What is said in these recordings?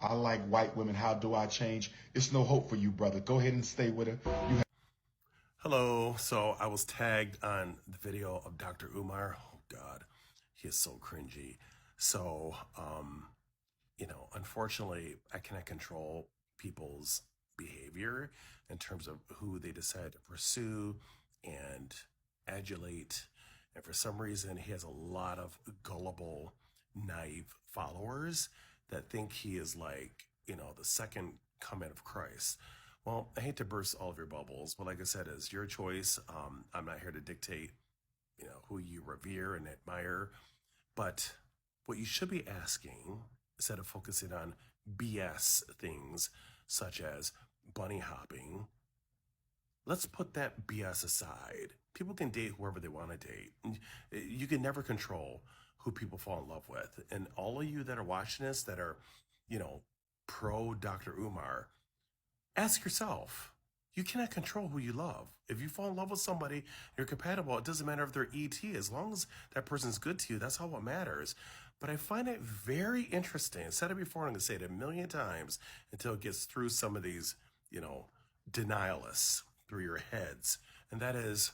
I like white women. How do I change? It's no hope for you, brother. Go ahead and stay with her. Hello. So I was tagged on the video of Dr. Umar. Oh God, he is so cringy. So, unfortunately, I cannot control people's behavior in terms of who they decide to pursue and adulate. And for some reason, he has a lot of gullible, naive followers that think he is like, the second coming of Christ. Well, I hate to burst all of your bubbles, but like I said, it's your choice. I'm not here to dictate, who you revere and admire. But what you should be asking, instead of focusing on BS things such as bunny hopping, let's put that BS aside. People can date whoever they want to date. You can never control who people fall in love with. And all of you that are watching this that are, you know, pro Dr. Umar, ask yourself, you cannot control who you love. If you fall in love with somebody, you're compatible. It doesn't matter if they're ET. As long as that person's good to you, that's all what matters. But I find it very interesting. I said it before, I'm going to say it a million times until it gets through some of these, denialists through your heads. And that is,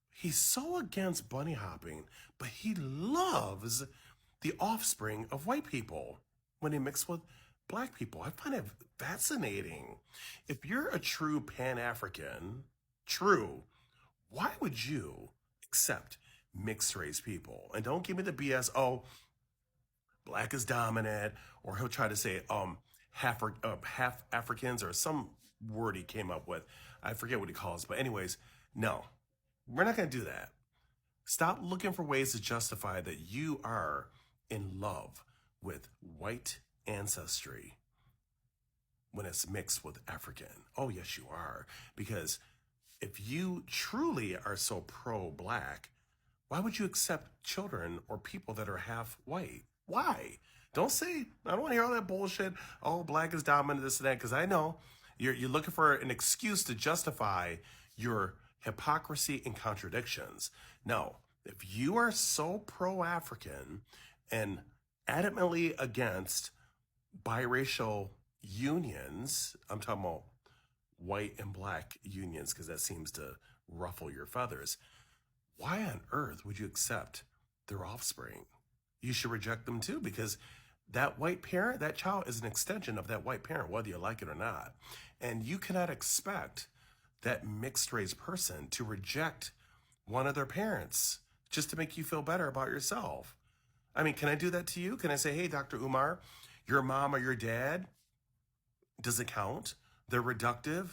he's so against bunny hopping, but he loves the offspring of white people when he mixed with black people. I find it fascinating. If you're a true Pan-African, why would you accept mixed race people? And don't give me the BS, oh, black is dominant, or he'll try to say half Africans or some word he came up with. I forget what he calls, but anyways, no, we're not going to do that. Stop looking for ways to justify that you are in love with white ancestry when it's mixed with African. Oh, yes, you are. Because if you truly are so pro-black, why would you accept children or people that are half white? Why? Don't say, I don't want to hear all that bullshit. Oh, black is dominant, this and that, because I know you're looking for an excuse to justify your hypocrisy and contradictions. No, if you are so pro-African and adamantly against biracial unions, I'm talking about white and black unions because that seems to ruffle your feathers, why on earth would you accept their offspring? You should reject them too, because that white parent, that child is an extension of that white parent, whether you like it or not. And you cannot expect that mixed race person to reject one of their parents just to make you feel better about yourself. I mean, can I do that to you? Can I say, hey, Dr. Umar, your mom or your dad, does it count? They're reductive.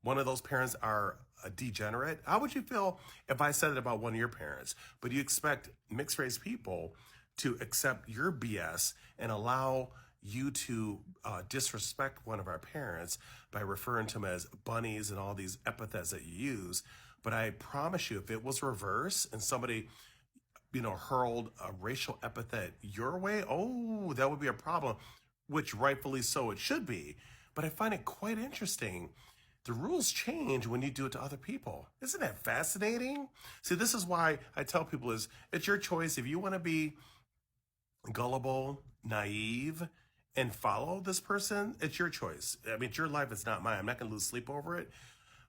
One of those parents are a degenerate. How would you feel if I said it about one of your parents? But you expect mixed race people to accept your BS and allow you to disrespect one of our parents by referring to them as bunnies and all these epithets that you use. But I promise you, if it was reverse and somebody, hurled a racial epithet your way, oh, that would be a problem, which rightfully so it should be. But I find it quite interesting. The rules change when you do it to other people. Isn't that fascinating? See, this is why I tell people is it's your choice. If you want to be gullible, naive, and follow this person, it's your choice. I mean, it's your life, it's not mine. I'm not going to lose sleep over it.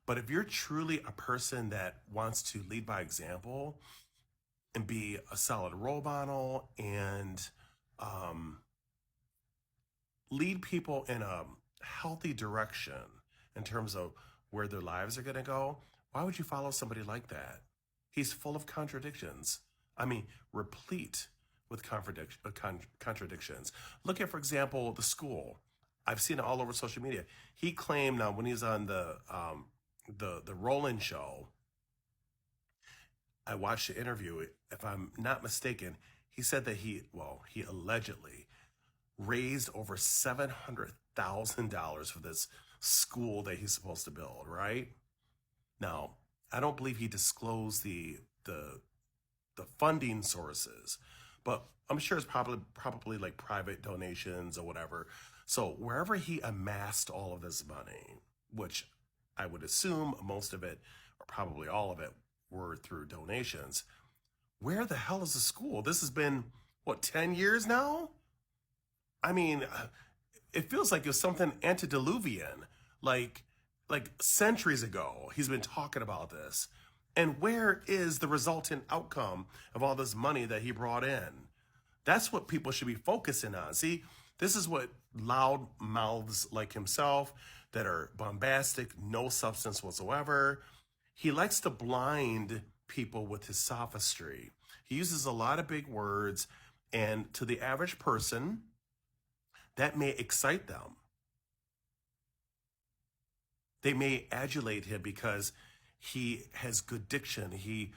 But if you're truly a person that wants to lead by example and be a solid role model and lead people in a healthy direction in terms of where their lives are going to go, why would you follow somebody like that? He's full of contradictions. I mean, replete with contradictions. Look at, for example, the school. I've seen it all over social media. He claimed now when he's on the Roland show, I watched the interview. If I'm not mistaken, he said that he allegedly raised over $700,000 for this school that he's supposed to build, right? Now, I don't believe he disclosed the funding sources, but I'm sure it's probably like private donations or whatever. So wherever he amassed all of this money, which I would assume most of it, or probably all of it, were through donations, where the hell is the school? This has been, what, 10 years now? I mean, it feels like it was something antediluvian, like like centuries ago. He's been talking about this. And where is the resultant outcome of all this money that he brought in? That's what people should be focusing on. See, this is what loud mouths like himself that are bombastic, no substance whatsoever. He likes to blind people with his sophistry. He uses a lot of big words, and to the average person, that may excite them. They may adulate him because he has good diction. He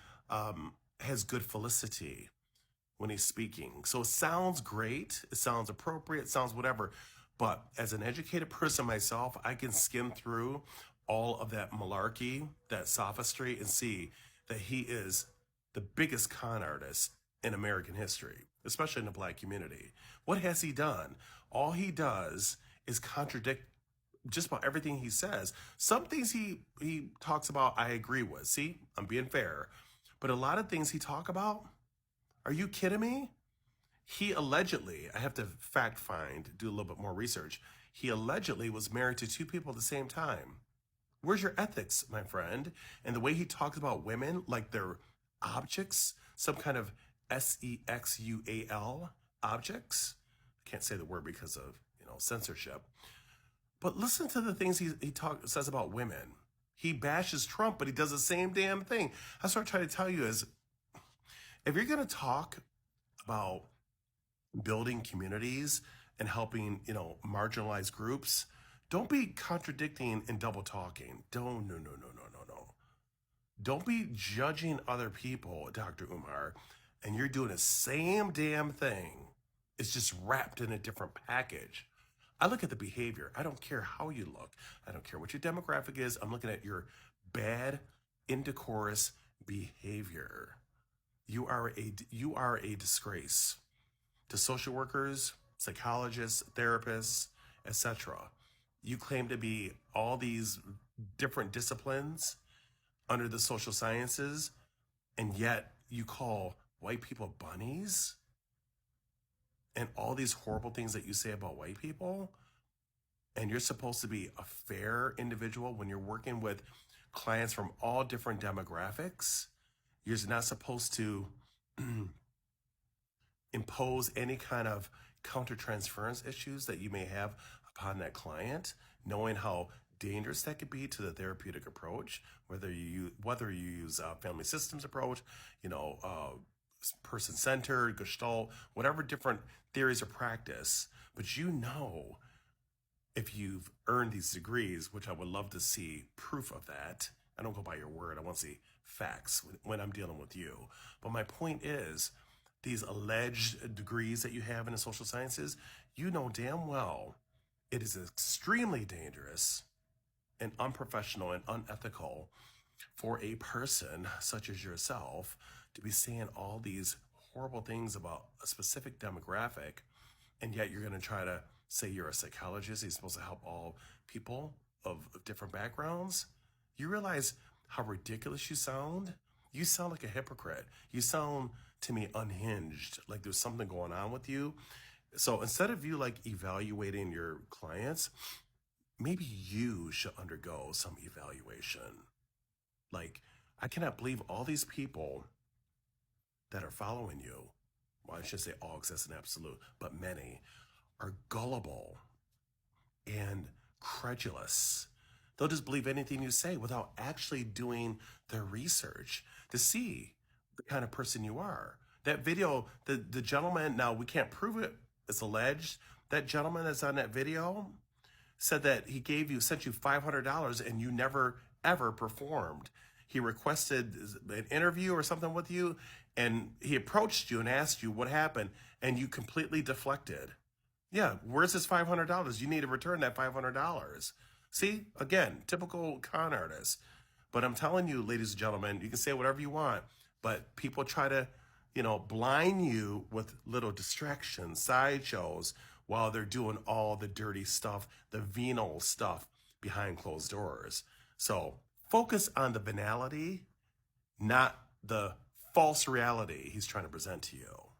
has good felicity when he's speaking. So it sounds great. It sounds appropriate. It sounds whatever. But as an educated person myself, I can skim through all of that malarkey, that sophistry, and see that he is the biggest con artist in American history, especially in the black community. What has he done? All he does is contradict just about everything he says. Some things he talks about I agree with. See, I'm being fair. But a lot of things he talk about, are you kidding me? He allegedly, I have to fact find, do a little bit more research. He allegedly was married to two people at the same time. Where's your ethics, my friend? And the way he talks about women like they're objects, some kind of sexual objects. I can't say the word because of censorship. But listen to the things he says about women. He bashes Trump, but he does the same damn thing. That's what I'm trying to tell you is if you're going to talk about building communities and helping, marginalized groups, don't be contradicting and double talking. Don't, no, no, no, no, no, no. Don't be judging other people, Dr. Umar, and you're doing the same damn thing. It's just wrapped in a different package. I look at the behavior. I don't care how you look. I don't care what your demographic is. I'm looking at your bad, indecorous behavior. You are a disgrace to social workers, psychologists, therapists, etc. You claim to be all these different disciplines under the social sciences, and yet you call white people bunnies and all these horrible things that you say about white people. And you're supposed to be a fair individual when you're working with clients from all different demographics. You're not supposed to impose any kind of countertransference issues that you may have upon that client, knowing how dangerous that could be to the therapeutic approach, whether you use family systems approach, person-centered, Gestalt, whatever different theories of practice. But if you've earned these degrees, which I would love to see proof of that. I don't go by your word. I want to see facts when I'm dealing with you. But my point is, these alleged degrees that you have in the social sciences, you know damn well it is extremely dangerous and unprofessional and unethical for a person such as yourself to be saying all these horrible things about a specific demographic, and yet you're going to try to say you're a psychologist. You're supposed to help all people of different backgrounds. You realize how ridiculous you sound? You sound like a hypocrite. You sound to me unhinged, like there's something going on with you. So instead of you like evaluating your clients, maybe you should undergo some evaluation. Like, I cannot believe all these people that are following you. Well, I should say all because that's an absolute, but many are gullible and credulous. They'll just believe anything you say without actually doing their research to see the kind of person you are. That video, the gentleman, now we can't prove it, it's alleged. That gentleman that's on that video said that he sent you $500 and you never ever performed. He requested an interview or something with you, and he approached you and asked you what happened, and you completely deflected. Yeah, where's this $500? You need to return that $500. See, again, typical con artist. But I'm telling you, ladies and gentlemen, you can say whatever you want, but people try to, blind you with little distractions, sideshows, while they're doing all the dirty stuff, the venal stuff behind closed doors. So focus on the banality, not the false reality he's trying to present to you.